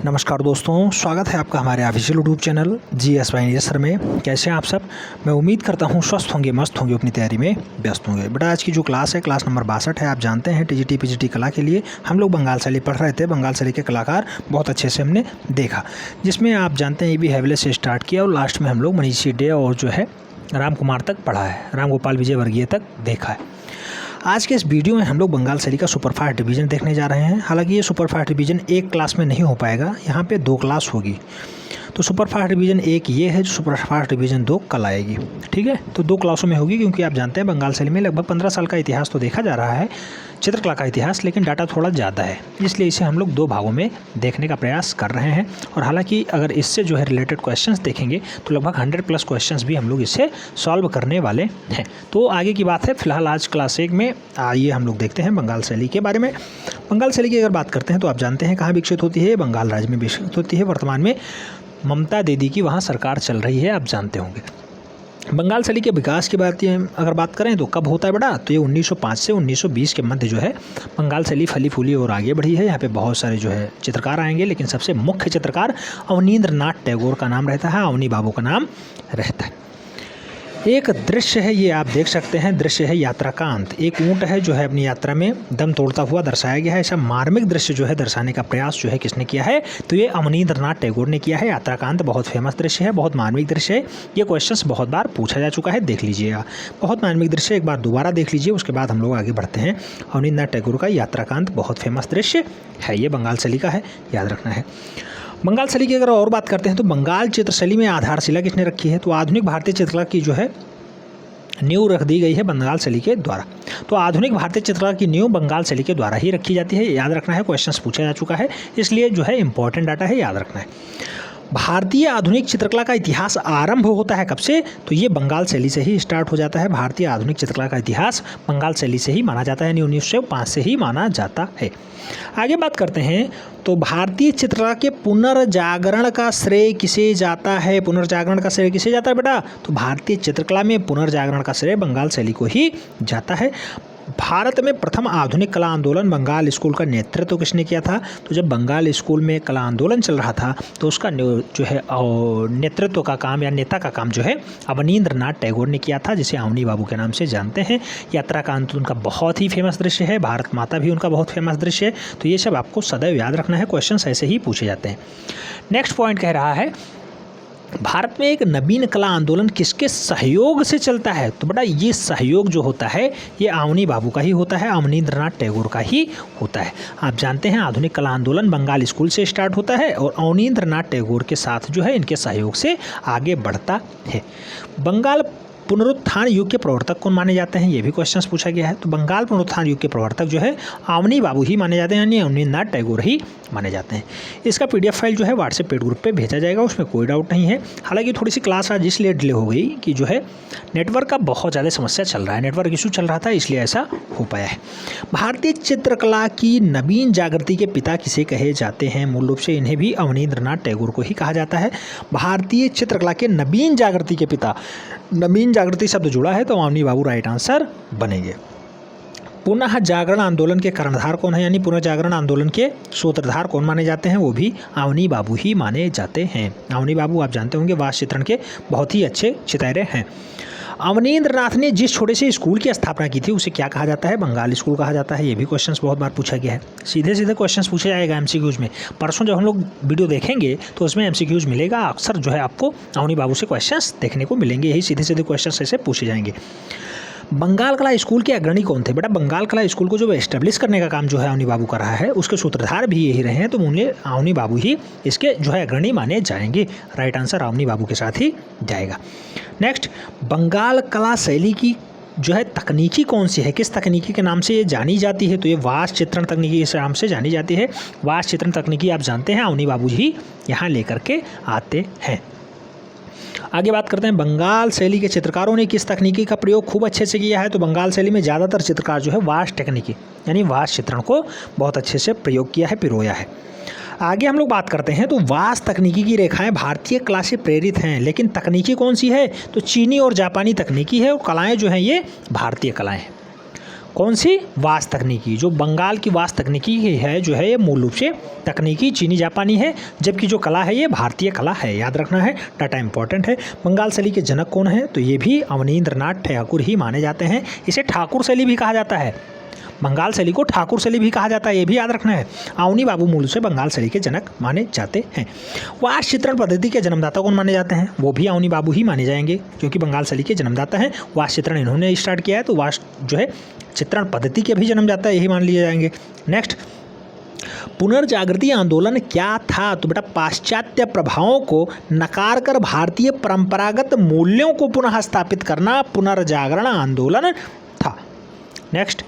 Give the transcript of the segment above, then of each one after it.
नमस्कार दोस्तों, स्वागत है आपका हमारे official YouTube channel GS sir में। कैसे हैं आप सब? मैं उम्मीद करता हूं स्वस्थ होंगे, मस्त होंगे, अपनी तैयारी में व्यस्त होंगे। बेटा आज की जो क्लास है, क्लास नंबर 62 है। आप जानते हैं TGT PGT कला के लिए हम लोग बंगाल शैली पढ़ रहे थे। बंगाल शैली के कलाकार बहुत अच्छे से हमने देखा, जिसमें आप जानते हैं EB हैवले से स्टार्ट किया और लास्ट में हम लोग मनीषी डे और जो है राम कुमार तक पढ़ा है, राम गोपाल विजयवर्गीय तक देखा है। आज के इस वीडियो में हम लोग बंगाल शैली का सुपरफास्ट डिवीज़न देखने जा रहे हैं। हालांकि ये सुपरफास्ट डिवीज़न एक क्लास में नहीं हो पाएगा, यहाँ पे 2 क्लास होगी। तो सुपरफास्ट डिवीज़न 1 ये है, जो सुपरफास्ट डिवीज़न 2 कल आएगी। ठीक है, तो 2 क्लासों में होगी, क्योंकि आप जानते हैं बंगाल शैली में लगभग 15 साल का इतिहास तो देखा जा रहा है, चित्रकला का इतिहास, लेकिन डाटा थोड़ा ज़्यादा है, इसलिए इसे हम लोग 2 भागों में देखने का प्रयास कर रहे हैं। और हालांकि अगर इससे जो है रिलेटेड क्वेश्चंस देखेंगे तो लगभग 100+ क्वेश्चंस भी हम लोग इससे सॉल्व करने वाले हैं। तो आगे की बात है, फिलहाल आज क्लास 1 में आइए हम लोग देखते हैं बंगाल शैली के बारे में। बंगाल शैली की अगर बात करते हैं तो आप जानते हैं कहाँ विकसित होती है, बंगाल राज्य में विकसित होती है। वर्तमान में ममता दीदी की वहाँ सरकार चल रही है, आप जानते होंगे। बंगाल शैली के विकास की बात अगर बात करें तो कब होता है बेटा, तो ये 1905 से 1920 के मध्य जो है बंगाल शैली फली फूली और आगे बढ़ी है। यहाँ पे बहुत सारे जो है चित्रकार आएंगे, लेकिन सबसे मुख्य चित्रकार अवनींद्रनाथ टैगोर का नाम रहता है, अवनी बाबू का नाम रहता है। एक दृश्य है, ये आप देख सकते हैं, दृश्य है यात्रा का अंत। एक ऊँट है जो है अपनी यात्रा में दम तोड़ता हुआ दर्शाया गया है। ऐसा मार्मिक दृश्य जो है दर्शाने का प्रयास जो है किसने किया है, तो ये अवनींद्रनाथ टैगोर ने किया है। यात्रा का अंत बहुत फेमस दृश्य है, बहुत मार्मिक दृश्य है। ये क्वेश्चंस बहुत बार पूछा जा चुका है, देख लीजिएगा। बहुत मार्मिक दृश्य, एक बार दोबारा देख लीजिए, उसके बाद हम लोग आगे बढ़ते हैं। अवनींद्रनाथ टैगोर का यात्रा का अंत बहुत फेमस दृश्य है, ये बंगाल शैली का है, याद रखना है। बंगाल शैली की अगर और बात करते हैं तो बंगाल चित्रशैली में आधारशिला किसने रखी है, तो आधुनिक भारतीय चित्रकला की जो है नींव रख दी गई है बंगाल शैली के द्वारा। तो आधुनिक भारतीय चित्रकला की नींव बंगाल शैली के द्वारा ही रखी जाती है, याद रखना है। क्वेश्चंस पूछा जा चुका है, इसलिए जो है इंपॉर्टेंट डाटा है, याद रखना है। भारतीय आधुनिक चित्रकला का इतिहास आरंभ होता है कब से, तो ये बंगाल शैली से ही स्टार्ट हो जाता है। भारतीय आधुनिक चित्रकला का इतिहास बंगाल शैली से ही माना जाता है, यानी 1905 से ही माना जाता है। आगे बात करते हैं तो भारतीय चित्रकला के पुनर्जागरण का श्रेय किसे जाता है, पुनर्जागरण का श्रेय किसे जाता है बेटा, तो भारतीय चित्रकला में पुनर्जागरण का श्रेय बंगाल शैली को ही जाता है। भारत में प्रथम आधुनिक कला आंदोलन बंगाल स्कूल का नेतृत्व किसने किया था, तो जब बंगाल स्कूल में कला आंदोलन चल रहा था तो उसका जो है नेतृत्व का काम या नेता का काम जो है अवनींद्रनाथ टैगोर ने किया था, जिसे अवनी बाबू के नाम से जानते हैं। यात्रा का अंत उनका बहुत ही फेमस दृश्य है, भारत माता भी उनका बहुत फेमस दृश्य है। तो ये सब आपको सदैव याद रखना है, क्वेश्चन ऐसे ही पूछे जाते हैं। नेक्स्ट पॉइंट कह रहा है, भारत में एक नवीन कला आंदोलन किसके सहयोग से चलता है, तो बेटा ये सहयोग जो होता है ये अवनी बाबू का ही होता है, अवनींद्रनाथ टैगोर का ही होता है। आप जानते हैं आधुनिक कला आंदोलन बंगाल स्कूल से स्टार्ट होता है और अवनींद्रनाथ टैगोर के साथ जो है इनके सहयोग से आगे बढ़ता है। बंगाल पुनरुत्थान युग के प्रवर्तक कौन माने जाते हैं, ये भी क्वेश्चंस पूछा गया है। तो बंगाल पुनरुत्थान युग के प्रवर्तक जो है अवनी बाबू ही माने जाते हैं, यानी अवनींद्रनाथ टैगोर ही माने जाते हैं। इसका PDF फाइल जो है व्हाट्सएप पेड ग्रुप पे भेजा जाएगा, उसमें कोई डाउट नहीं है। हालांकि थोड़ी सी क्लास आज इसलिए डिले हो गई कि जो है नेटवर्क का बहुत ज़्यादा समस्या चल रहा है, नेटवर्क इशू चल रहा था, इसलिए ऐसा हो पाया है। भारतीय चित्रकला की नवीन जागृति के पिता किसे कहे जाते हैं, मूल रूप से इन्हें भी अवनींद्रनाथ टैगोर को ही कहा जाता है। भारतीय चित्रकला के नवीन जागृति के पिता, नवीन जागृति शब्द जुड़ा है तो अवनी बाबू राइट आंसर बनेंगे। पुनः जागरण आंदोलन के कर्णधार कौन है, यानी पुनर्जागरण आंदोलन के सूत्रधार कौन माने जाते हैं, वो भी अवनी बाबू ही माने जाते हैं। अवनी बाबू आप जानते होंगे वास चित्रण के बहुत ही अच्छे चितैरे हैं। अवनींद्रनाथ ने जिस छोटे से स्कूल की स्थापना की थी उसे क्या कहा जाता है, बंगाल स्कूल कहा जाता है। ये भी क्वेश्चंस बहुत बार पूछा गया है, सीधे सीधे क्वेश्चंस पूछा जाएगा MCQs में। परसों जब हम लोग वीडियो देखेंगे तो उसमें MCQs मिलेगा, अक्सर जो है आपको अवनी बाबू से क्वेश्चंस देखने को मिलेंगे, यही सीधे सीधे क्वेश्चंस ऐसे पूछे जाएंगे। बंगाल कला स्कूल के अग्रणी कौन थे, बेटा बंगाल कला स्कूल को जो एस्टेब्लिश करने का काम जो है अवनी बाबू कर रहा है, उसके सूत्रधार भी यही रहे हैं, तो उन्हें अवनी बाबू ही इसके जो है अग्रणी माने जाएंगे। राइट आंसर अवनी बाबू के साथ ही जाएगा। नेक्स्ट, बंगाल कला शैली की जो है तकनीकी कौन सी है, किस तकनीकी के नाम से ये जानी जाती है, तो ये वास चित्रण तकनीकी इस नाम से जानी जाती है। वास चित्रण तकनीकी आप जानते हैं अवनी बाबू ही यहाँ लेकर के आते हैं। आगे बात करते हैं, बंगाल शैली के चित्रकारों ने किस तकनीकी का प्रयोग खूब अच्छे से किया है, तो बंगाल शैली में ज़्यादातर चित्रकार जो है वास टेक्निकी यानी वास चित्रण को बहुत अच्छे से प्रयोग किया है, पिरोया है। आगे हम लोग बात करते हैं तो वास तकनीकी की रेखाएं भारतीय कला से प्रेरित हैं, लेकिन तकनीकी कौन सी है, तो चीनी और जापानी तकनीकी है और कलाएं जो हैं ये भारतीय कलाएं हैं। कौन सी? वास्त तकनीकी। जो बंगाल की वास्त तकनीकी है जो है ये मूल रूप से तकनीकी चीनी जापानी है, जबकि जो कला है ये भारतीय कला है, याद रखना है, डाटा इंपॉर्टेंट है। बंगाल शैली के जनक कौन है? तो ये भी अवनींद्रनाथ ठाकुर ही माने जाते हैं। इसे ठाकुर शैली भी कहा जाता है, बंगाल शैली को ठाकुर शैली भी कहा जाता है, ये भी याद रखना है। अवनी बाबू मूल से बंगाल शैली के जनक माने जाते हैं। वास्त चित्रण पद्धति के जन्मदाता कौन माने जाते हैं? वो भी अवनी बाबू ही माने जाएंगे, क्योंकि बंगाल शैली के जन्मदाता हैं। वास्त चित्रण इन्होंने स्टार्ट किया है, तो वास्त जो है चित्रण पद्धति के भी जन्मदाता यही मान लिए जाएंगे। नेक्स्ट, पुनर्जागृति आंदोलन क्या था? तो बेटा पाश्चात्य प्रभावों को नकार कर भारतीय परंपरागत मूल्यों को पुनः स्थापित करना पुनर्जागरण आंदोलन था। नेक्स्ट,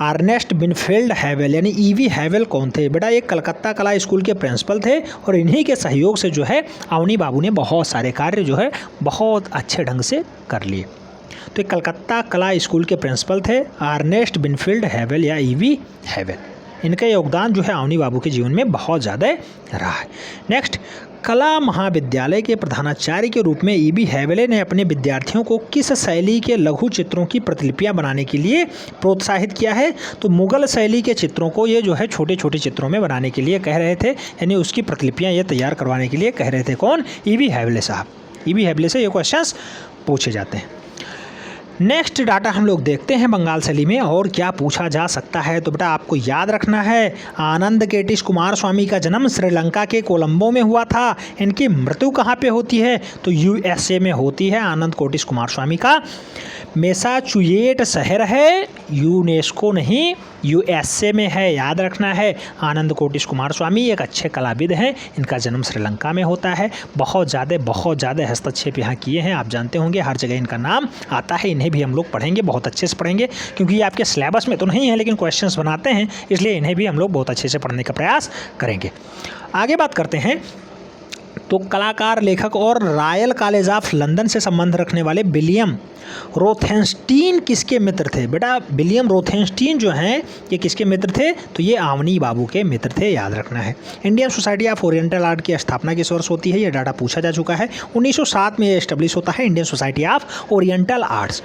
अर्नेस्ट बिनफील्ड हैवेल यानी ईवी हैवेल कौन थे? बेटा ये कलकत्ता कला स्कूल के प्रिंसिपल थे, और इन्हीं के सहयोग से जो है अवनी बाबू ने बहुत सारे कार्य जो है बहुत अच्छे ढंग से कर लिए। तो ये कलकत्ता कला स्कूल के प्रिंसिपल थे अर्नेस्ट बिनफील्ड हैवेल या ईवी हैवेल। इनका योगदान जो है अवनी बाबू के जीवन में बहुत ज़्यादा रहा है। नेक्स्ट, कला महाविद्यालय के प्रधानाचार्य के रूप में ईबी हैवेले ने अपने विद्यार्थियों को किस शैली के लघु चित्रों की प्रतिलिपियां बनाने के लिए प्रोत्साहित किया है? तो मुगल शैली के चित्रों को ये जो है छोटे छोटे चित्रों में बनाने के लिए कह रहे थे, यानी उसकी प्रतिलिपियां ये तैयार करवाने के लिए कह रहे थे। कौन? ईबी हैवेले साहब। ईबी हैवेले से ये क्वेश्चंस पूछे जाते हैं। नेक्स्ट डाटा हम लोग देखते हैं बंगाल शैली में और क्या पूछा जा सकता है। तो बेटा आपको याद रखना है, आनंद केटिश कुमार स्वामी का जन्म श्रीलंका के कोलंबो में हुआ था। इनकी मृत्यु कहाँ पे होती है? तो यूएसए में होती है। आनंद केटिश कुमार स्वामी का मैसाचुसेट्स शहर है, यूनेस्को नहीं, यूएसए में है, याद रखना है। आनंद केटिश कुमार स्वामी एक अच्छे कलाविद हैं। इनका जन्म श्रीलंका में होता है। बहुत ज़्यादा हस्तक्षेप यहाँ किए हैं, आप जानते होंगे, हर जगह इनका नाम आता है। इन्हें भी हम लोग पढ़ेंगे, बहुत अच्छे से पढ़ेंगे, क्योंकि ये आपके सिलेबस में तो नहीं है लेकिन क्वेश्चंस बनाते हैं, इसलिए इन्हें भी हम लोग बहुत अच्छे से पढ़ने का प्रयास करेंगे। आगे बात करते हैं, तो कलाकार, लेखक और रॉयल कॉलेज ऑफ लंदन से संबंध रखने वाले विलियम रोथेनस्टीन किसके मित्र थे? बेटा विलियम रोथेनस्टीन जो हैं ये किसके मित्र थे? तो ये अवनी बाबू के मित्र थे, याद रखना है। Indian society of oriental art की स्थापना किस वर्ष होती है? ये डाटा पूछा जा चुका है। 1907 में ये एस्टेब्लिश होता है, Indian society of oriental arts.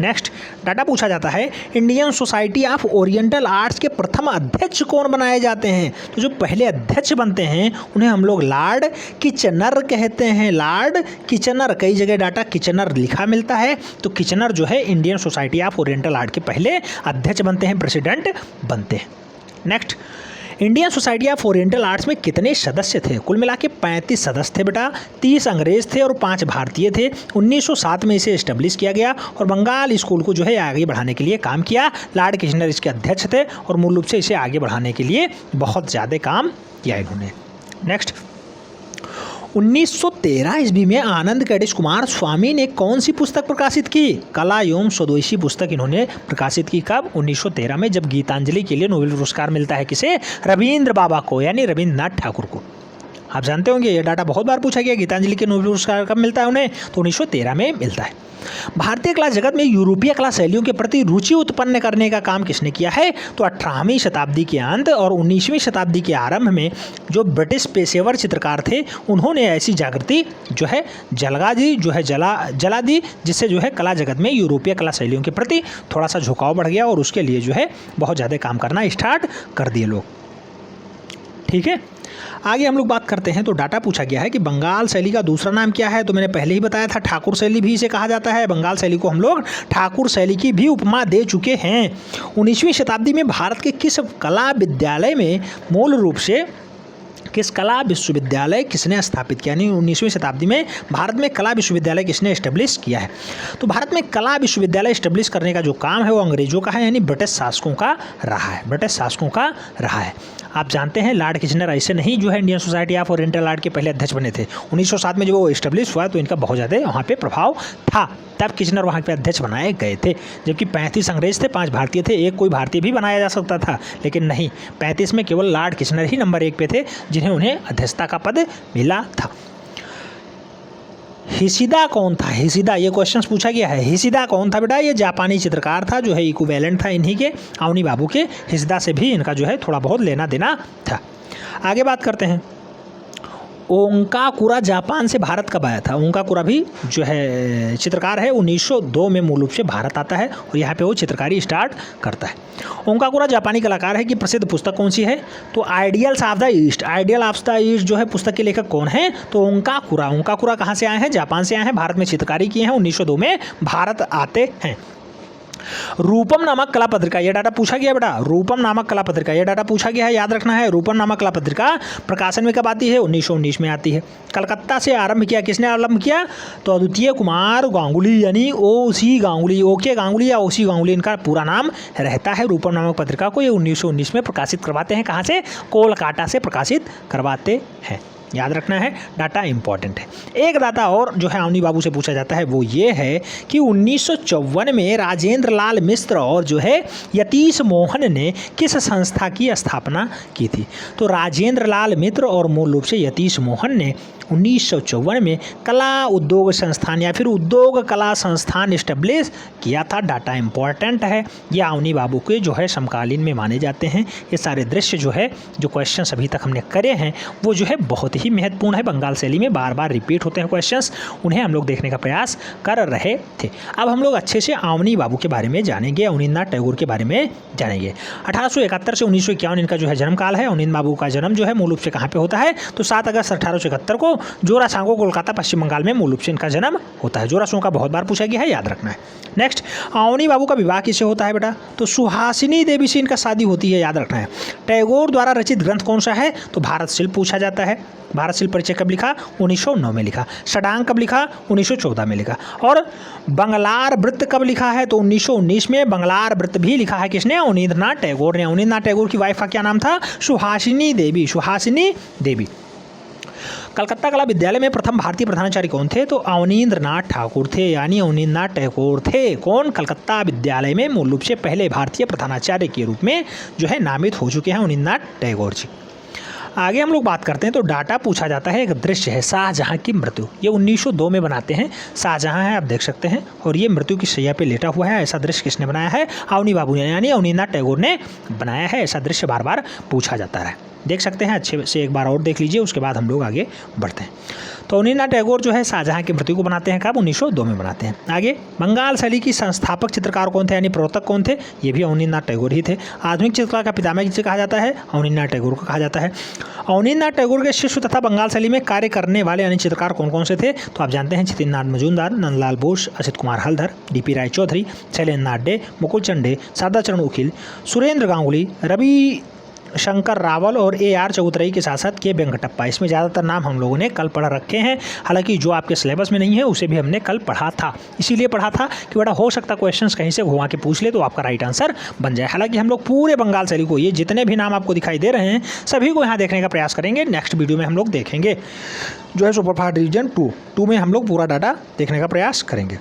Next data पूछा जाता है, Indian society of oriental arts के प्रथम अध्यक्ष कौन बनाए जाते हैं? तो जो पहले अध्यक्ष बनते हैं उन्हें हम लोग लॉर्ड किचनर कहते हैं। लॉर्ड किचनर, कई जगह डाटा किचनर लिखा मिलता है, तो किचनर जो है Indian society of oriental art के पहले अध्यक्ष बनते हैं, प्रेसिडेंट बनते हैं। Next, Indian society of oriental arts में कितने सदस्य थे? कुल मिला के 35 सदस्य थे बेटा। 30 अंग्रेज थे और 5 भारतीय थे। 1907 में इसे इस्टेब्लिश किया गया और बंगाल स्कूल को जो है आगे बढ़ाने के लिए काम किया। लॉर्ड किचनर इसके अध्यक्ष थे और मूल रूप से इसे आगे बढ़ाने के लिए बहुत ज़्यादा काम किया इन्होंने। नेक्स्ट, 1913 ईस्वी में आनंद केटिश कुमार स्वामी ने कौन सी पुस्तक प्रकाशित की? कला एवं स्वदेशी पुस्तक इन्होंने प्रकाशित की। कब? 1913 में, जब गीतांजलि के लिए नोबेल पुरस्कार मिलता है किसे? रविंद्र बाबा को, यानी रविंद्रनाथ ठाकुर को। आप जानते होंगे ये डाटा बहुत बार पूछा गया, गीतांजलि के नोबेल पुरस्कार कब मिलता है उन्हें? तो 1913 में मिलता है। भारतीय कला जगत में यूरोपीय कला शैलियों के प्रति रुचि उत्पन्न करने का काम किसने किया है? तो 18वीं शताब्दी के अंत और 19वीं शताब्दी के आरंभ में जो ब्रिटिश पेशेवर चित्रकार थे उन्होंने ऐसी जागृति जो है जला दी, जिससे जो है कला जगत में यूरोपीय कला शैलियों के प्रति थोड़ा सा झुकाव बढ़ गया और उसके लिए जो है बहुत ज़्यादा काम करना स्टार्ट कर दिए लोग। ठीक है, आगे हम लोग बात करते हैं। तो डाटा पूछा गया है कि बंगाल शैली का दूसरा नाम क्या है? तो मैंने पहले ही बताया था, ठाकुर शैली भी इसे कहा जाता है। बंगाल शैली को हम लोग ठाकुर शैली की भी उपमा दे चुके हैं। 19वीं शताब्दी में भारत के किस कला विद्यालय में मूल रूप से किस कला विश्वविद्यालय किसने स्थापित किया? यानी 19वीं शताब्दी में भारत में कला विश्वविद्यालय किसने एस्टेब्लिश किया है? तो भारत में कला विश्वविद्यालय एस्टेब्लिश करने का जो काम है वो अंग्रेजों का है, यानी ब्रिटिश शासकों का रहा है। ब्रिटिश शासकों का रहा है। आप जानते हैं लॉर्ड किचनर ऐसे नहीं जो है Indian society of oriental art के पहले अध्यक्ष बने थे। 1907 में जब वो एस्टेब्लिश हुआ तो इनका बहुत ज़्यादा वहाँ पे प्रभाव था, तब किचनर वहाँ पे अध्यक्ष बनाए गए थे। जबकि 35 अंग्रेज थे, 5 भारतीय थे, एक कोई भारतीय भी बनाया जा सकता था, लेकिन नहीं, 35 में केवल लॉर्ड किचनर ही नंबर 1 पे थे जिन्हें उन्हें अध्यक्षता का पद मिला था। हिसिदा कौन था? हिसिदा, ये क्वेश्चन पूछा गया है। हिसिदा कौन था बेटा? ये जापानी चित्रकार था जो है इक्विवेलेंट था इन्हीं के, अवनी बाबू के। हिसिदा से भी इनका जो है थोड़ा बहुत लेना देना था। आगे बात करते हैं, ओंकाकुरा जापान से भारत कब आया था? ओंकाकुरा भी जो है चित्रकार है 1902 में मूल रूप से भारत आता है और यहाँ पे वो चित्रकारी स्टार्ट करता है। ओंकाकुरा जापानी कलाकार है कि प्रसिद्ध पुस्तक कौन सी है? तो ideals of the east. Ideal of the east जो है पुस्तक के लेखक कौन है? तो ओंकाकुरा। ओंकाकुरा कहाँ से आए हैं? जापान से आए हैं, भारत में चित्रकारी किए हैं, 1902 में भारत आते हैं। रूपम नामक कला पत्रिका, ये डाटा पूछा गया बेटा। रूपम नामक कला पत्रिका, ये डाटा पूछा गया है, याद रखना है। रूपम नामक कला पत्रिका प्रकाशन में कब आती है? 1919 में आती है। कलकत्ता से आरंभ किया, किसने आरंभ किया? तो अद्वितीय कुमार गांगुली, यानी ओसी गांगुली, ओके गांगुली या ओसी गांगुली इनका पूरा नाम रहता है। रूपम नामक पत्रिका को ये 1919 में प्रकाशित करवाते हैं। कहाँ से? कोलकाता से प्रकाशित करवाते हैं, याद रखना है, डाटा इंपॉर्टेंट है। एक डाटा और जो है अवनी बाबू से पूछा जाता है वो ये है कि 1954 में राजेंद्र लाल मिश्र और जो है यतीश मोहन ने किस संस्था की स्थापना की थी? तो राजेंद्र लाल मिश्र और मूल रूप से यतीश मोहन ने 1954 में कला उद्योग संस्थान या फिर उद्योग कला संस्थान इस्टेब्लिश किया था। डाटा इंपॉर्टेंट है, ये अवनी बाबू के जो है समकालीन में माने जाते हैं। ये सारे दृश्य जो है, जो क्वेश्चंस अभी तक हमने करे हैं वो जो है बहुत ही महत्वपूर्ण है। बंगाल शैली में बार बार रिपीट होते हैं क्वेश्चंस, उन्हें हम लोग देखने का प्रयास कर रहे थे। अब हम लोग अच्छे से अवनी बाबू के बारे में जानेंगे, अवनींद्रनाथ टैगोर के बारे में जानेंगे। 1871 से 1951 इनका जो है जन्म काल है। अवनींद्र बाबू का जन्म जो है मूल रूप से कहाँ पे होता है? तो 7 अगस्त 1871 को जोरासांको, कोलकाता, पश्चिम बंगाल में मूल रूप से इनका जन्म होता है। जोरासांको का बहुत बार पूछा गया है, याद रखना है। नेक्स्ट, अवनी बाबू का विवाह किससे होता है बेटा? तो सुहासिनी देवी से इनका शादी होती है, याद रखना है। टैगोर द्वारा रचित ग्रंथ कौन सा है? तो भारत शिल्प पूछा जाता है। भारत शिल्प परिचय कब लिखा? 1909 में लिखा। षडांग कब लिखा? 1914 में लिखा। और बंगलार वृत्त कब लिखा है? तो 1919 में बंगलार वृत्त भी लिखा है। किसने? अवनींद्रनाथ टैगोर ने। अवनींद्रनाथ टैगोर की वाइफ का क्या नाम था? सुहासिनी देवी। सुहासिनी देवी। कलकत्ता कला विद्यालय में प्रथम भारतीय प्रधानाचार्य कौन थे? तो अवनींद्रनाथ ठाकुर थे, यानी अवनींद्रनाथ टैगोर थे। कौन? कलकत्ता विद्यालय में मूल रूप से पहले भारतीय प्रधानाचार्य के रूप में जो है नामित हो चुके हैं अवनींद्रनाथ टैगोर जी। आगे हम लोग बात करते हैं तो डाटा पूछा जाता है। एक दृश्य है शाहजहां की मृत्यु, ये 1902 में बनाते हैं। शाहजहां है, आप देख सकते हैं, और ये मृत्यु की शैया पे लेटा हुआ है। ऐसा दृश्य किसने बनाया है? अवनी बाबू ने, यानी अवनींद्रनाथ टैगोर ने बनाया है। ऐसा दृश्य बार बार पूछा जाता है, देख सकते हैं। अच्छे से एक बार और देख लीजिए, उसके बाद हम लोग आगे बढ़ते हैं। तो अवनींद्रनाथ टैगोर जो है शाहजहां की मृत्यु को बनाते हैं कब? 1902 में बनाते हैं। आगे, बंगाल शैली की संस्थापक चित्रकार कौन थे, यानी प्रवर्तक कौन थे? ये भी अवनींद्रनाथ टैगोर ही थे। आधुनिक चित्रकला का पितामह जिसे कहा जाता है? अवनींद्रनाथ टैगोर को कहा जाता है। अवनींद्रनाथ टैगोर के शिष्य तथा बंगाल शैली में कार्य करने वाले अन्य चित्रकार कौन कौन से थे? तो आप जानते हैं चित्रेंद्रनाथ मजूमदार, नंदलाल बोस, असित कुमार हलधर, डीपी राय चौधरी, शैलेंद्रनाथ डे, मुकुल चंद डे, शारदाचरण उखिल, सुरेंद्र गांगुली, रवि शंकर रावल और AR चौधरी के साथ साथ के वेंकटप्पा। इसमें ज़्यादातर नाम हम लोगों ने कल पढ़ रखे हैं, हालांकि जो आपके सिलेबस में नहीं है उसे भी हमने कल पढ़ा था। इसीलिए पढ़ा था कि बेटा हो सकता क्वेश्चंस कहीं से घुमा के पूछ ले तो आपका राइट आंसर बन जाए। हालांकि हम लोग पूरे बंगाल शैली को, ये जितने भी नाम आपको दिखाई दे रहे हैं सभी को यहाँ देखने का प्रयास करेंगे। नेक्स्ट वीडियो में हम लोग देखेंगे जो है सुपरफास्ट डिवीजन 2 में हम लोग पूरा डाटा देखने का प्रयास करेंगे।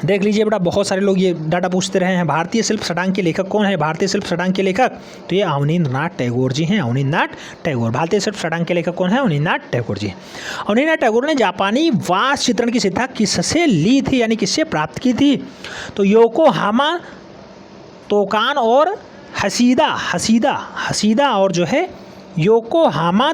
देख लीजिए बेटा, बहुत सारे लोग ये डाटा पूछते रहे हैं। भारतीय शिल्प षडांग के लेखक कौन है? भारतीय शिल्प षडांग के लेखक तो ये अवनींद्रनाथ टैगोर जी हैं। अवनींद्रनाथ टैगोर। भारतीय शिल्प षडांग के लेखक कौन है? अवनींद्रनाथ टैगोर जी। अवनींद्रनाथ टैगोर ने जापानी वास्तु चित्रण की शिक्षा किससे ली थी, यानी किससे प्राप्त की थी? तो योकोहामा तोकान और हसीदा और जो है योकोहामा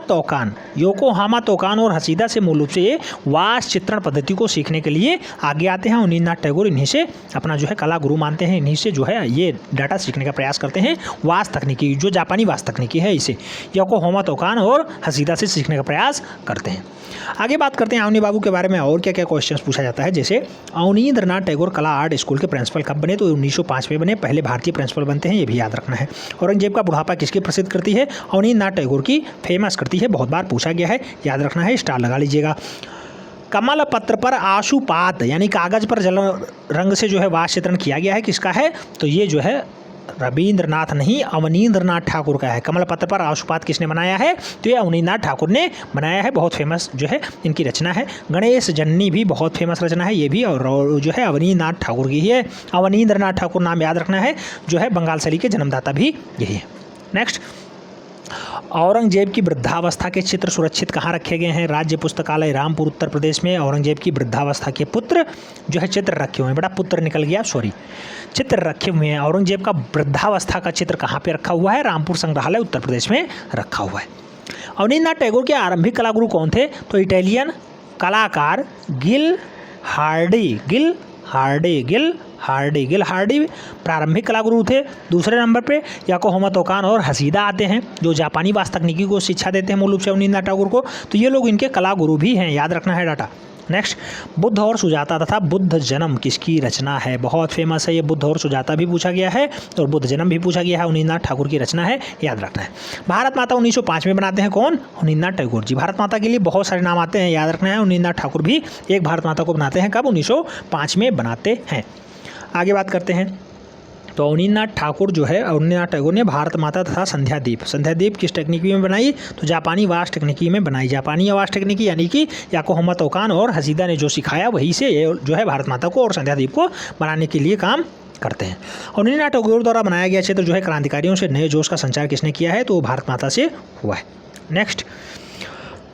तोकान और हसीदा से मूल रूप से ये वास्तु चित्रण पद्धति को सीखने के लिए आगे आते हैं। अवनींद्रनाथ टैगोर इन्हीं से अपना जो है कला गुरु मानते हैं, इन्हीं से जो है ये डाटा सीखने का प्रयास करते हैं। वास्तु तकनीकी, जो जापानी वास्तु तकनीकी है, इसे योकोहामा तोकान और हसीदा से सीखने का प्रयास करते हैं। आगे बात करते हैं अवनी बाबू के बारे में और क्या क्या क्वेश्चंस पूछा जाता है। जैसे अवनींद्रनाथ टैगोर कला आर्ट स्कूल के प्रिंसिपल कब बने? तो 1905 में बने, पहले भारतीय प्रिंसिपल बनते हैं, ये भी याद रखना है। औरंगजेब का बुढ़ापा किसकी प्रसिद्ध कृति है? अवनींद्रनाथ टैगोर की फेमस कृति है, बहुत बार पूछा गया है, याद रखना है, स्टार लगा लीजिएगा। कमल पत्र पर आशुपात, यानी कागज पर जल रंग से जो है वास्तु चित्रण किया गया है, किसका है? तो ये जो है रविंद्रनाथ नहीं, अवनींद्रनाथ ठाकुर का है। कमल पत्र पर आशुपात किसने बनाया है? तो ये अवनींद्रनाथ ठाकुर ने बनाया है, बहुत फेमस जो है इनकी रचना है। गणेश जननी भी बहुत फेमस रचना है, ये भी और जो है अवनींद्रनाथ ठाकुर की ही है। अवनींद्रनाथ ठाकुर नाम याद रखना है, जो है बंगाल शैली के जन्मदाता भी यही है। नेक्स्ट, औरंगजेब की वृद्धावस्था के चित्र सुरक्षित कहाँ रखे गए हैं? राज्य पुस्तकालय रामपुर उत्तर प्रदेश में औरंगजेब की वृद्धावस्था के पुत्र जो है चित्र रखे हुए हैं। बड़ा पुत्र निकल गया, सॉरी, चित्र रखे हुए हैं। औरंगजेब का वृद्धावस्था का चित्र कहाँ पे रखा हुआ है? रामपुर संग्रहालय उत्तर प्रदेश में रखा हुआ है। अवनींद्रनाथ टैगोर के आरंभिक कलागुरु कौन थे? तो इटालियन कलाकार गिल हार्डी प्रारंभिक कलागुरु थे। दूसरे नंबर पे याकोहामा तोकान और हसीदा आते हैं, जो जापानी वास्तु तकनीकी को शिक्षा देते हैं मूल रूप से अवनींद्रनाथ टैगोर को। तो ये लोग इनके कलागुरु भी हैं, याद रखना है डाटा। नेक्स्ट, बुद्ध और सुजाता तथा बुद्ध जन्म किसकी रचना है? बहुत फेमस है ये, बुद्ध और सुजाता भी पूछा गया है और बुद्ध जन्म भी पूछा गया है, अवनींद्रनाथ ठाकुर की रचना है, याद रखना है। भारत माता 1905 में बनाते हैं कौन? अवनींद्रनाथ टैगोर जी। भारत माता के लिए बहुत सारे नाम आते हैं, याद रखना है। अवनींद्रनाथ ठाकुर भी एक भारत माता को बनाते हैं, कब? 1905 में बनाते हैं। आगे बात करते हैं। तो अवनींद्रनाथ ठाकुर जो है, अवनींद्रनाथ टैगोर ने भारत माता तथा संध्यादीप किस तकनीकी में बनाई? तो जापानी वास्तु तकनीकी में बनाई। जापानी वास्तु तकनीकी यानी कि याकोहामा तोकान और हसीदा ने जो सिखाया वही से ये जो है भारत माता को और संध्यादीप को बनाने के लिए काम करते हैं। अवनींद्रनाथ टैगोर द्वारा बनाया गया क्षेत्र जो है क्रांतिकारियों से नए जोश का संचार किसने किया है? तो वो भारत माता से हुआ है। नेक्स्ट,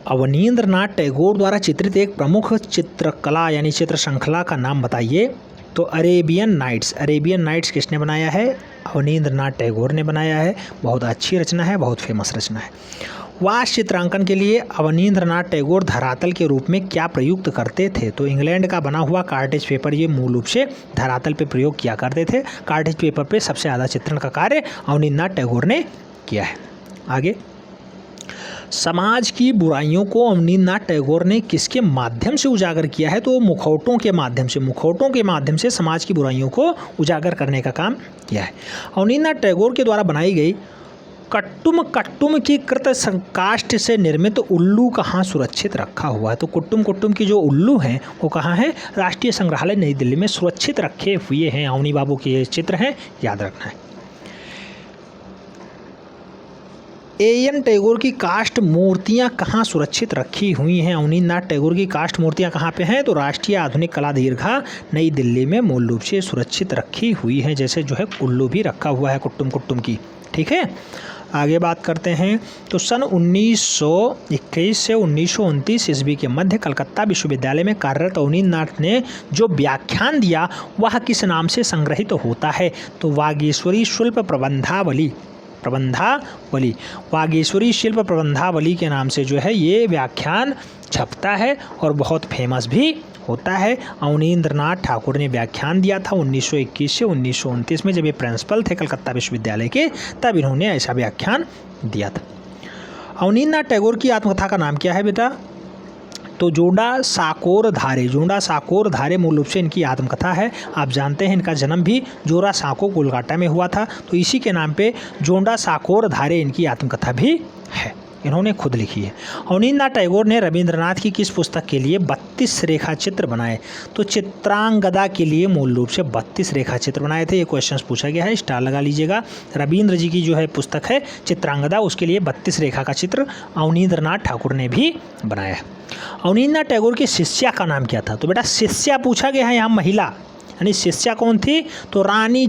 अवनींद्रनाथ टैगोर द्वारा चित्रित एक प्रमुख चित्रकला यानी चित्र श्रृंखला का नाम बताइए। तो अरेबियन नाइट्स किसने बनाया है? अवनींद्रनाथ टैगोर ने बनाया है। बहुत अच्छी रचना है, बहुत फेमस रचना है। वास्तु चित्रांकन के लिए अवनींद्रनाथ टैगोर धरातल के रूप में क्या प्रयुक्त करते थे? तो इंग्लैंड का बना हुआ कार्टेज पेपर ये मूल रूप से धरातल पे प्रयोग किया करते थे। कार्टेज पेपर पे सबसे ज़्यादा चित्रण का कार्य अवनींद्रनाथ टैगोर ने किया है। आगे, समाज की बुराइयों को अवनींद्रनाथ टैगोर ने किसके माध्यम से उजागर किया है? तो मुखौटों के माध्यम से समाज की बुराइयों को उजागर करने का काम किया है। अवनींद्रनाथ टैगोर के द्वारा बनाई गई कट्टुम की कृत काष्ठ से निर्मित उल्लू कहाँ सुरक्षित रखा हुआ है? तो कुट्टुम की जो उल्लू हैं वो कहाँ है? राष्ट्रीय संग्रहालय नई दिल्ली में सुरक्षित रखे हुए हैं। अवनी बाबू के ये चित्र हैं, याद रखना है। ए.एन. टैगोर की काष्ठ मूर्तियाँ कहाँ सुरक्षित रखी हुई हैं? अवनींद्रनाथ टैगोर की काष्ठ मूर्तियाँ कहाँ पे हैं? तो राष्ट्रीय आधुनिक कला दीर्घा नई दिल्ली में मूल रूप से सुरक्षित रखी हुई हैं, जैसे जो है उल्लू भी रखा हुआ है कुट्टुम की। ठीक है, आगे बात करते हैं। तो सन 1921 से 1929 ईस्वी के मध्य कलकत्ता विश्वविद्यालय में कार्यरत अवनींद्रनाथ ने जो व्याख्यान दिया वह किस नाम से संग्रहित होता है? तो वागीश्वरी शिल्प प्रबंधावली वागीश्वरी शिल्प प्रबंधावली के नाम से जो है ये व्याख्यान छपता है और बहुत फेमस भी होता है। अवनींद्रनाथ ठाकुर ने व्याख्यान दिया था 1921 से 1929 में, जब ये प्रिंसिपल थे कलकत्ता विश्वविद्यालय के, तब इन्होंने ऐसा व्याख्यान दिया था। अवनींद्रनाथ टैगोर की आत्मकथा का नाम क्या है बेटा? तो जोड़ा साकोर धारे मूल रूप से इनकी आत्मकथा है। आप जानते हैं इनका जन्म भी जोड़ा साको कोलकाता में हुआ था, तो इसी के नाम पे जोड़ा साकोर धारे इनकी आत्मकथा भी है, इन्होंने खुद लिखी है। अवनींद्रनाथ टैगोर ने रविंद्रनाथ की किस पुस्तक के लिए 32 रेखा चित्र बनाए? तो चित्रांगदा के लिए मूल रूप से 32 रेखा चित्र बनाए थे। ये क्वेश्चन पूछा गया है, स्टार लगा लीजिएगा। रविंद्र जी की जो है पुस्तक है चित्रांगदा, उसके लिए 32 रेखा का चित्र अवनींद्रनाथ ठाकुर ने भी बनाया है। अवनींद्रनाथ टैगोर की शिष्या का नाम क्या था? तो बेटा शिष्या पूछा गया है यहाँ महिला, यानी शिष्या कौन थी? तो रानी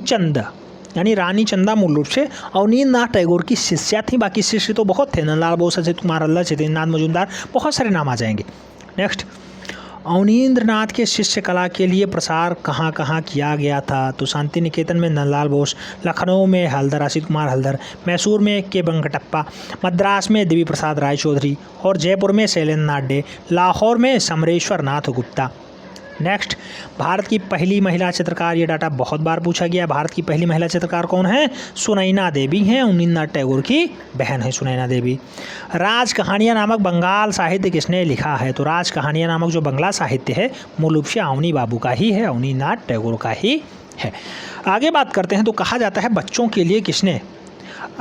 चंदा मूल रूप से अवनींद्रनाथ टैगोर की शिष्या थी। बाकी शिष्य तो बहुत थे, नंदलाल बोस, अजित कुमार अल्लर, चितेंद्रनाथ मजूमदार, बहुत सारे नाम आ जाएंगे। नेक्स्ट, अवनींद्रनाथ के शिष्य कला के लिए प्रसार कहाँ कहाँ किया गया था? तो शांति निकेतन में नंदलाल बोस, लखनऊ में हल्दर असित कुमार हल्दर, मैसूर में के वेंकटप्पा, मद्रास में देवी प्रसाद राय चौधरी और जयपुर में शैलेंद्र नाथ डे, लाहौर में समरेश्वर नाथ गुप्ता। नेक्स्ट, भारत की पहली महिला चित्रकार, ये डाटा बहुत बार पूछा गया। भारत की पहली महिला चित्रकार कौन है? सुनैना देवी हैं, अवनींद्रनाथ टैगोर की बहन है सुनैना देवी। राज कहानियाँ नामक बंगाल साहित्य किसने लिखा है? तो राज कहानियाँ नामक जो बंगला साहित्य है मूल रूप से अवनी बाबू का ही है, अवनींद्रनाथ टैगोर का ही है। आगे बात करते हैं। तो कहा जाता है बच्चों के लिए किसने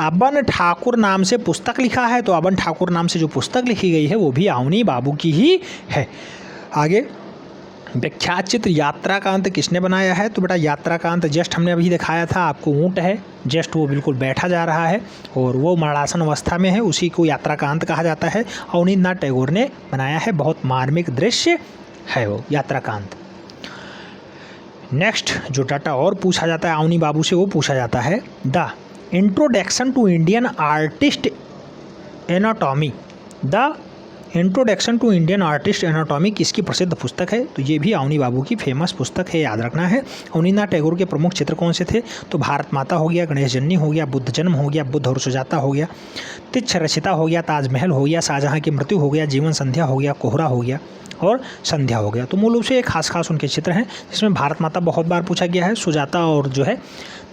अबन ठाकुर नाम से पुस्तक लिखा है? तो अबन ठाकुर नाम से जो पुस्तक लिखी गई है वो भी अवनी बाबू की ही है। आगे, विख्यात चित्र यात्रा का अंत किसने बनाया है? तो बेटा यात्रा का अंत जस्ट हमने अभी दिखाया था आपको, ऊँट है जस्ट, वो बिल्कुल बैठा जा रहा है और वो मरणासन अवस्था में है, उसी को यात्रा का अंत कहा जाता है। अवनींद्रनाथ टैगोर ने बनाया है, बहुत मार्मिक दृश्य है वो यात्रा का अंत। नेक्स्ट जो डाटा और पूछा जाता है अवनी बाबू से, वो पूछा जाता है the introduction to Indian artist anatomy. The introduction to Indian artist anatomy किसकी प्रसिद्ध पुस्तक है? तो ये भी अवनी बाबू की फेमस पुस्तक है, याद रखना है। अवनींद्रनाथ टैगोर के प्रमुख चित्र कौन से थे? तो भारत माता हो गया, गणेश जन्नी हो गया, बुद्ध जन्म हो गया, बुद्ध और सुजाता हो गया, तिच्छ रचिता हो गया, ताजमहल हो गया, शाहजहाँ की मृत्यु हो गया, जीवन संध्या हो गया, कोहरा हो गया और संध्या हो गया। तो मूल रूप से एक खास उनके चित्र हैं जिसमें भारत माता बहुत बार पूछा गया है, सुजाता और जो है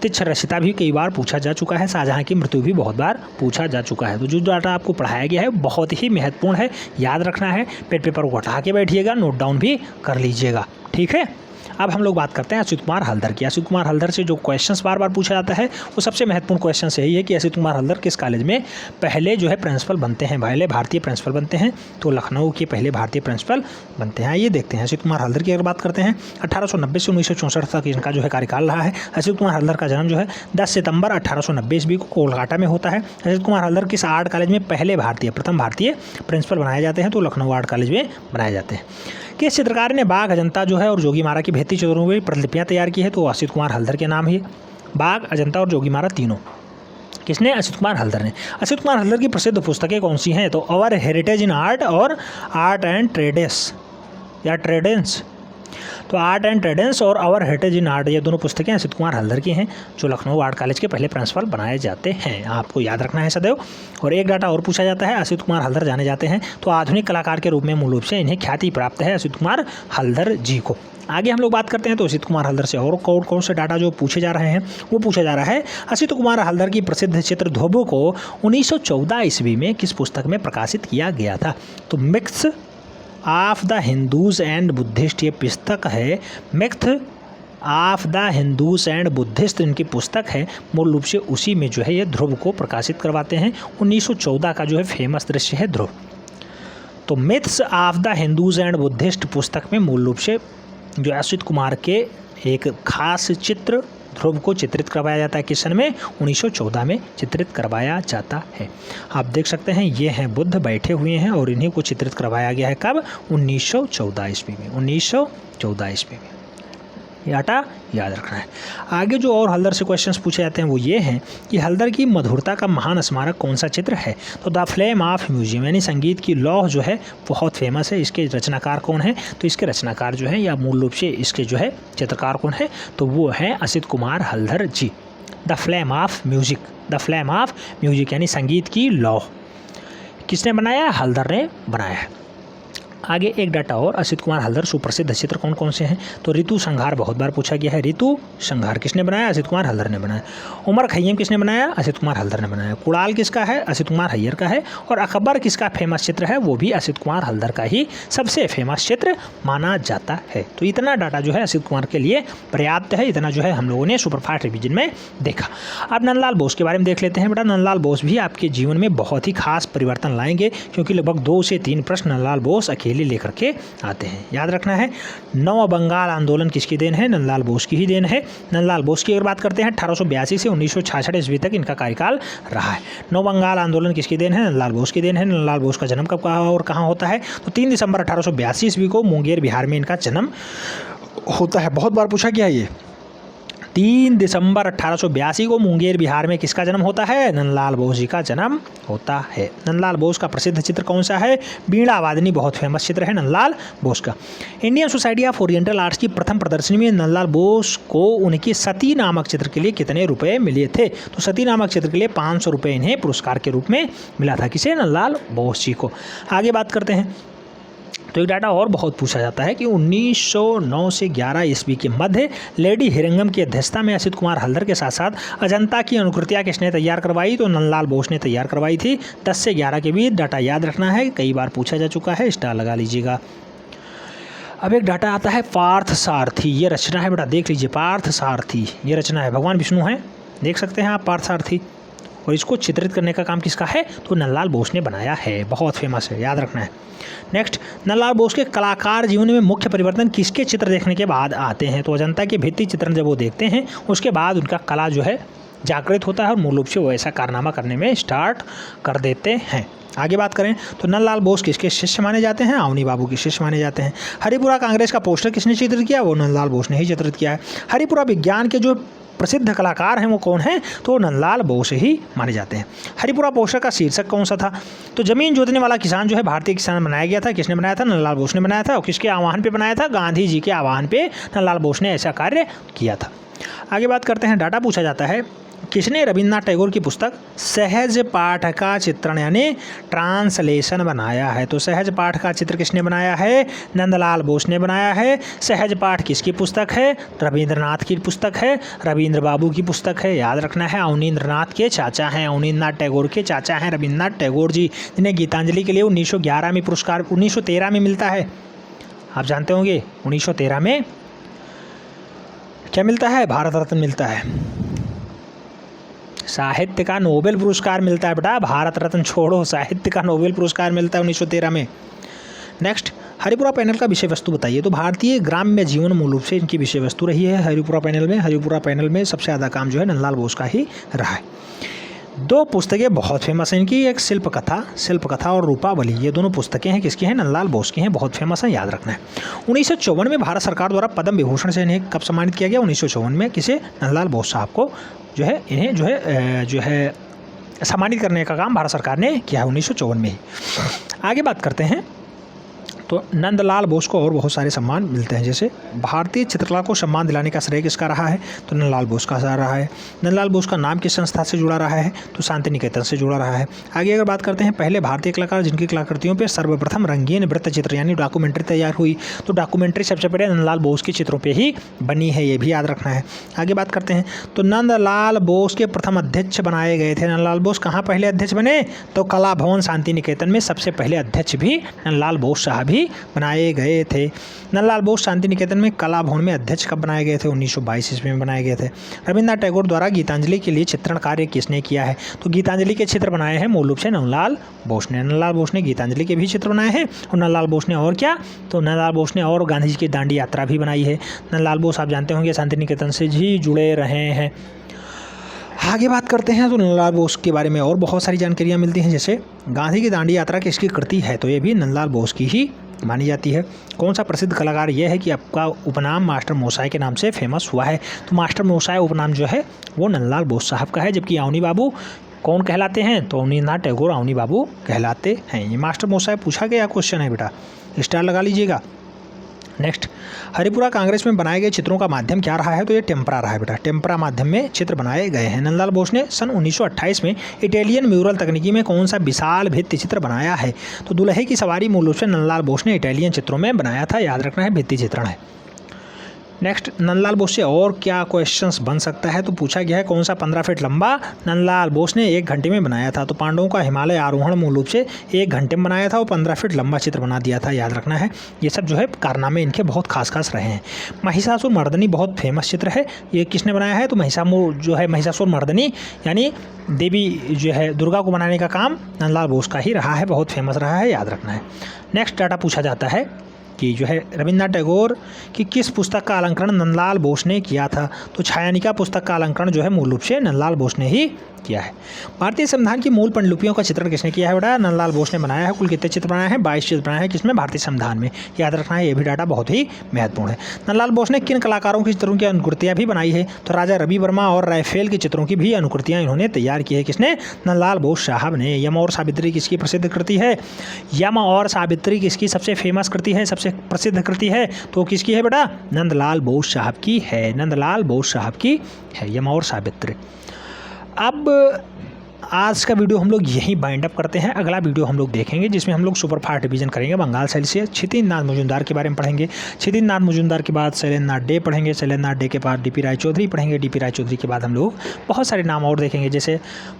तिच्छ रचिता भी कई बार पूछा जा चुका है, शाहजहाँ की मृत्यु भी बहुत बार पूछा जा चुका है। तो जो डाटा आपको पढ़ाया गया है बहुत ही महत्वपूर्ण है, याद रखना है, पेपर को हटा के बैठिएगा, नोट डाउन भी कर लीजिएगा, ठीक है। अब हम लोग बात करते हैं अच्युत कुमार हल्दर की। अच्युत कुमार हल्दर से जो क्वेश्चंस बार बार पूछा जाता है वो सबसे महत्वपूर्ण क्वेश्चन यही है कि अच्युत कुमार हल्दर किस कॉलेज में पहले जो है प्रिंसिपल बनते हैं, पहले भारतीय प्रिंसिपल बनते हैं? तो लखनऊ के पहले भारतीय प्रिंसिपल बनते हैं। ये देखते हैं अच्युत कुमार हल्दर की अगर बात करते हैं 1890 से 1964 तक इनका जो है कार्यकाल रहा है। अच्युत कुमार हल्दर का जन्म जो है 10 सितंबर 1890 ईस्वी को कोलकाता में होता है। अच्युत कुमार हल्दर किस आर्ट कॉलेज में प्रथम भारतीय प्रिंसिपल बनाए जाते हैं? तो लखनऊ आर्ट कॉलेज में बनाए जाते हैं। किस चित्रकार ने बाघ, अजंता जो है और जोगीमारा की भित्ति चित्रों में प्रतिलिपियाँ तैयार की है? तो अच्युत कुमार हल्दर के नाम ही बाघ, अजंता और जोगीमारा तीनों किसने? अच्युत कुमार हल्दर ने। अच्युत कुमार हल्दर की प्रसिद्ध पुस्तकें कौन सी हैं? तो अवर हेरिटेज इन आर्ट और आर्ट एंड ट्रेडेस या ट्रेडेंस। तो आर्ट एंड ट्रेडेंस और आवर हेरिटेज इन आर्ट ये दोनों पुस्तकें अच्युत कुमार हल्दर की हैं जो लखनऊ आर्ट कॉलेज के पहले प्रिंसिपल बनाए जाते हैं, आपको याद रखना है सदैव। और एक डाटा और पूछा जाता है, अच्युत कुमार हल्दर जाने जाते हैं तो आधुनिक कलाकार के रूप में मूल रूप से इन्हें ख्याति प्राप्त है अच्युत कुमार हल्दर जी को। आगे हम लोग बात करते हैं तो अच्युत कुमार हल्दर से और कौन से डाटा जो पूछे जा रहे हैं वो पूछा जा रहा है। अच्युत कुमार हल्दर की प्रसिद्ध चित्र ध्रुव को 1914 ईस्वी में किस पुस्तक में प्रकाशित किया गया था? तो mix of the Hindus and Buddhist ये पुस्तक है, mix of the Hindus and Buddhist इनकी पुस्तक है। मूल रूप से उसी में जो है ये ध्रुव को प्रकाशित करवाते हैं। 1914 का जो है फेमस दृश्य है ध्रुव। तो myths of the Hindus and Buddhist पुस्तक में मूल रूप से जो अच्युत कुमार के एक खास चित्र ध्रुव को चित्रित करवाया जाता है। किस सन में? 1914 में चित्रित करवाया जाता है। आप देख सकते हैं ये हैं बुद्ध बैठे हुए हैं और इन्हीं को चित्रित करवाया गया है कब? 1914 ईस्वी में। 1914 ईस्वी में ये डाटा याद रखना है। आगे जो और हल्दर से क्वेश्चंस पूछे जाते हैं वो ये हैं कि हल्दर की मधुरता का महान स्मारक कौन सा चित्र है? तो द फ्लेम ऑफ म्यूजियम यानी संगीत की लौह जो है बहुत फेमस है। इसके रचनाकार कौन है? तो इसके रचनाकार जो है या मूल रूप से इसके जो है चित्रकार कौन है? तो वो है Achyut Kumar Haldar ji. The flame of music, the flame of music यानी संगीत की लौह किसने बनाया? हल्दर ने बनाया है। आगे एक डाटा और, अच्युत कुमार हल्दर सुप्रसिद्ध चित्र कौन कौन से हैं? तो ऋतु संहार बहुत बार पूछा गया है। ऋतु संहार किसने बनाया? अच्युत कुमार हल्दर ने बनाया। उमर खैयम किसने बनाया? अच्युत कुमार हल्दर ने बनाया। कुड़ाल किसका है? अच्युत कुमार हय्यर का है। और अकबर किसका फेमस चित्र है? वो भी अच्युत कुमार हल्दर का ही सबसे फेमस चित्र माना जाता है। तो इतना डाटा जो है अच्युत कुमार के लिए पर्याप्त है। इतना जो है हम लोगों ने सुपरफास्ट रिविजन में देखा। अब नंदलाल बोस के बारे में देख लेते हैं। बेटा नंदलाल बोस भी आपके जीवन में बहुत ही खास परिवर्तन लाएंगे क्योंकि लगभग 2 से 3 प्रश्न नंदलाल बोस अकेले लेकर के आते हैं, याद रखना है। नव बंगाल आंदोलन किसकी देन है? नंदलाल बोस की ही देन है। नंदलाल बोस की अगर बात करते हैं 1882 से 1966 ईस्वी तक इनका कार्यकाल रहा है। नव बंगाल आंदोलन किसकी देन है? नंदलाल बोस की देन है। नंदलाल बोस का जन्म कब और कहाँ होता है? तो 3 दिसंबर 1882 ईस्वी को मुंगेर बिहार में इनका जन्म होता है। बहुत बार पूछा गया ये। 3 दिसंबर 1882 को मुंगेर बिहार में किसका जन्म होता है? नंदलाल बोस जी का जन्म होता है। नंदलाल बोस का प्रसिद्ध चित्र कौन सा है? बीणा वादनी बहुत फेमस चित्र है नंदलाल बोस का। Indian society of oriental arts की प्रथम प्रदर्शनी में नंदलाल बोस को उनकी सती नामक चित्र के लिए कितने रुपए मिले थे? तो सती नामक चित्र के लिए 500 रुपये इन्हें पुरस्कार के रूप में मिला था। किसे? नंदलाल बोस जी को। आगे बात करते हैं तो एक डाटा और बहुत पूछा जाता है कि 1909 से 11 ईस्वी के मध्य लेडी हिरंगम की अध्यक्षता में अच्युत कुमार हल्दर के साथ साथ अजंता की अनुकृतियाँ किसने तैयार करवाई? तो नंदलाल बोस ने तैयार करवाई थी। 10 से 11 के बीच डाटा याद रखना है, कई बार पूछा जा चुका है, स्टार लगा लीजिएगा। अब एक डाटा आता है पार्थ सारथी, ये रचना है बेटा देख लीजिए। पार्थ सारथी ये रचना है, भगवान विष्णु है, देख सकते हैं आप पार्थ सारथी। और इसको चित्रित करने का काम किसका है? तो नंदलाल बोस ने बनाया है, बहुत फेमस है, याद रखना है। नेक्स्ट, नंदलाल बोस के कलाकार जीवन में मुख्य परिवर्तन किसके चित्र देखने के बाद आते हैं? तो अजंता के भित्ति चित्रण जब वो देखते हैं उसके बाद उनका कला जो है जागृत होता है और मूल रूप से वो ऐसा कारनामा करने में स्टार्ट कर देते हैं। आगे बात करें तो नंदलाल बोस किसके शिष्य माने जाते हैं? अवनी बाबू के शिष्य माने जाते हैं। हरिपुरा कांग्रेस का पोस्टर किसने चित्रित किया? वो नंदलाल बोस ने ही चित्रित किया है। हरिपुरा विज्ञान के जो प्रसिद्ध कलाकार हैं वो कौन हैं, तो नंदलाल बोस ही माने जाते हैं। हरिपुरा पोस्टर का शीर्षक कौन सा था, तो जमीन जोतने वाला किसान जो है भारतीय किसान बनाया गया था। किसने बनाया था, नंदलाल बोस ने बनाया था। और किसके आह्वान पे बनाया था, गांधी जी के आह्वान पे नंदलाल बोस ने ऐसा कार्य किया था। आगे बात करते हैं, डाटा पूछा जाता है, किसने रविन्द्रनाथ टैगोर की पुस्तक सहज पाठ का चित्रण यानी ट्रांसलेशन बनाया है, तो सहज पाठ का चित्र किसने बनाया है, नंदलाल बोस ने बनाया है। सहज पाठ किसकी पुस्तक है, रविंद्रनाथ की पुस्तक है, रविंद्र बाबू की पुस्तक है, याद रखना है। अवनींद्रनाथ के चाचा हैं, अवनींद्रनाथ टैगोर के चाचा हैं रविंद्रनाथ टैगोर जी, जिन्हें गीतांजलि के लिए 1911 में पुरस्कार 1913 में मिलता है। आप जानते होंगे 1913 में क्या मिलता है, भारत रत्न मिलता है, साहित्य का नोबेल पुरस्कार मिलता है बेटा। भारत रत्न छोड़ो, साहित्य का नोबेल पुरस्कार मिलता है 1913 में। नेक्स्ट, हरिपुरा पैनल का विषय वस्तु बताइए, तो भारतीय ग्राम्य जीवन मूल रूप से इनकी विषय वस्तु रही है हरिपुरा पैनल में। हरिपुरा पैनल में सबसे ज़्यादा काम जो है नंदलाल बोस का ही रहा है। दो पुस्तकें बहुत फेमस हैं इनकी, एक शिल्पकथा और रूपावली, ये दोनों पुस्तकें हैं किसकी हैं, नंदलाल बोस की हैं, बहुत फेमस हैं, याद रखना है। 1954 में भारत सरकार द्वारा पद्म विभूषण से इन्हें कब सम्मानित किया गया, 1954 में किसे, नंदलाल बोस साहब को जो है इन्हें जो है सम्मानित करने का काम भारत सरकार ने किया है 1954 में ही। आगे बात करते हैं, तो नंदलाल बोस को और बहुत सारे सम्मान मिलते हैं, जैसे भारतीय चित्रकला को सम्मान दिलाने का श्रेय किसका रहा है, तो नंदलाल बोस का रहा है। नंदलाल बोस का नाम किस संस्था से जुड़ा रहा है, तो शांति निकेतन से जुड़ा रहा है। आगे अगर बात करते हैं, पहले भारतीय कलाकार जिनकी कलाकृतियों पर सर्वप्रथम रंगीन वृत्त चित्र यानी डॉक्यूमेंट्री तैयार हुई, तो डॉक्यूमेंट्री सबसे पहले नंदलाल बोस के चित्रों पर ही बनी है, ये भी याद रखना है। आगे बात करते हैं, तो नंदलाल बोस के प्रथम अध्यक्ष बनाए गए थे। नंदलाल बोस कहाँ पहले अध्यक्ष बने, तो कला भवन शांति निकेतन में सबसे पहले अध्यक्ष भी नंदलाल बोस साहब ही बनाए गए थे। नंदलाल बोस शांति निकेतन में कला भवन में अध्यक्ष कब बनाए गए थे, 1922 ईस्वी में बनाए गए थे। रविन्द्रनाथ टैगोर द्वारा गीतांजलि के लिए चित्रण कार्य किसने किया है, तो गीतांजलि के चित्र बनाए हैं मूल रूप से नंदलाल बोस ने। नंदलाल बोस ने गीतांजलि के भी चित्र बनाए हैं, और नंदलाल बोस ने और क्या, तो नंदलाल बोस ने और गांधी जी की दांडी यात्रा भी बनाई है। नंदलाल बोस आप जानते होंगे शांति निकेतन से ही जुड़े रहे हैं। आगे बात करते हैं, तो नंदलाल बोस के बारे में और बहुत सारी जानकारियाँ मिलती हैं, जैसे गांधी की दांडी यात्रा किसकी कृति है, तो ये भी नंदलाल बोस की ही मानी जाती है। कौन सा प्रसिद्ध कलाकार ये है कि आपका उपनाम मास्टर मोसाई के नाम से फेमस हुआ है, तो मास्टर मोसाई उपनाम जो है वो नंदलाल बोस साहब का है। जबकि अवनी बाबू कौन कहलाते हैं, तो अवनींद्रनाथ टैगोर अवनी बाबू कहलाते हैं। ये मास्टर मोसाई पूछा गया क्वेश्चन है बेटा, स्टार लगा लीजिएगा। नेक्स्ट, हरिपुरा कांग्रेस में बनाए गए चित्रों का माध्यम क्या रहा है, तो ये टेम्परा रहा है बेटा। टेम्परा माध्यम में चित्र बनाए गए हैं। नंदलाल बोस ने सन 1928 में इटालियन म्यूरल तकनीकी में कौन सा विशाल भित्ति चित्र बनाया है, तो दुल्हे की सवारी मूल रूप से नंदलाल बोस ने इटालियन चित्रों में बनाया था, याद रखना है, भित्ति चित्रण है। नेक्स्ट, नंदलाल बोस से और क्या क्वेश्चंस बन सकता है, तो पूछा गया है कौन सा 15 फीट लंबा नंदलाल बोस ने 1 घंटे में बनाया था, तो पांडवों का हिमालय आरोहण मूल रूप से 1 घंटे में बनाया था और 15 फीट लंबा चित्र बना दिया था, याद रखना है। ये सब जो है कारनामे इनके बहुत खास रहे हैं। महिषासुर मर्दनी बहुत फेमस चित्र है, ये किसने बनाया है, तो महिषासुर मर्दनी यानी देवी जो है दुर्गा को बनाने का काम नंदलाल बोस का ही रहा है, बहुत फेमस रहा है, याद रखना है। नेक्स्ट डाटा पूछा जाता है कि जो है रविन्द्रनाथ टैगोर की किस पुस्तक का अलंकरण नंदलाल बोस ने किया था, तो छायानिका पुस्तक का अलंकरण जो है मूल रूप से नंदलाल बोस ने ही किया है। भारतीय संविधान की मूल पांडुलिपियों का चित्रण किसने किया है बेटा, नंदलाल बोस ने बनाया है। कुल कितने चित्र बनाए हैं, 22 चित्र बनाए हैं, किसमें, भारतीय संविधान में, याद रखना है, ये भी डाटा बहुत ही महत्वपूर्ण है। नंदलाल बोस ने किन कलाकारों के चित्रों की अनुकृतियाँ भी बनाई है, तो राजा रवि वर्मा और रायफेल के चित्रों की भी अनुकृतियाँ इन्होंने तैयार की है, किसने, नंदलाल बोस साहब ने। यम और सावित्री किसकी प्रसिद्ध कृति है, यम और सावित्री किसकी सबसे फेमस कृति है, सबसे प्रसिद्ध कृति है, तो किसकी है बेटा, नंदलाल बोस साहब की है, नंदलाल बोस साहब की है यम और सावित्री। अब आज का वीडियो हम लोग यहीं बाइंड अप करते हैं। अगला वीडियो हम लोग देखेंगे जिसमें हम लोग सुपरफास्ट डिवीजन करेंगे, बंगाल शैली से क्षितिज मजूमदार के बारे में पढ़ेंगे। क्षितिज मजूमदार के बाद शैलेंद्रनाथ डे पढ़ेंगे, शैलेंद्रनाथ डे के बाद डीपी रायचौधरी पढ़ेंगे, डीपी रायचौधरी के बाद हम लोग बहुत सारे नाम और देखेंगे, जैसे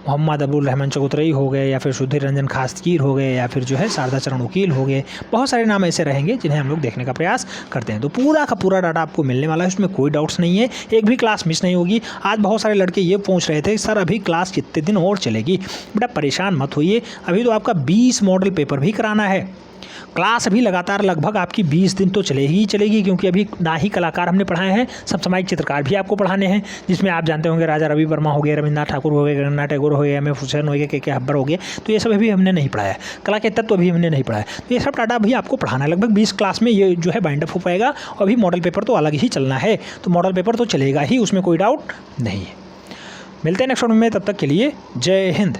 मोहम्मद अबुल रहमान चौधरी हो गए, या फिर सुधीर रंजन खास्तगीर हो गए, या फिर जो है शारदा चरण वकील हो गए। बहुत सारे नाम ऐसे रहेंगे जिन्हें हम लोग देखने का प्रयास करते हैं। तो पूरा का पूरा डाटा आपको मिलने वाला है, उसमें कोई डाउट्स नहीं है, एक भी क्लास मिस नहीं होगी। आज बहुत सारे लड़के ये पूछ रहे थे सर अभी क्लास कितने दिन और चलेगी, बेटा परेशान मत होइए, अभी तो आपका 20 मॉडल पेपर भी कराना है। क्लास अभी लगातार लगभग आपकी 20 दिन तो चलेगी क्योंकि अभी ना ही कलाकार हमने पढ़ाए हैं, समसामयिक चित्रकार भी आपको पढ़ाने हैं, जिसमें आप जानते होंगे राजा रवि वर्मा हो गए, रविन्द्रनाथ ठाकुर हो गए, गगननाथ टैगोर हो गए, M.F. हुसैन हो गए, के हब्बर हो गए। तो ये सब अभी हमने नहीं पढ़ाया है, कला के तत्व अभी हमने नहीं पढ़ाया। तो ये सब डाटा अभी आपको पढ़ाना है। लगभग 20 क्लास में ये जो है बाइंड अप हो पाएगा। और अभी मॉडल पेपर तो अलग ही चलना है, तो मॉडल पेपर तो चलेगा ही, उसमें कोई डाउट नहीं है। मिलते हैं नेक्स्ट वीडियो में, तब तक के लिए जय हिंद।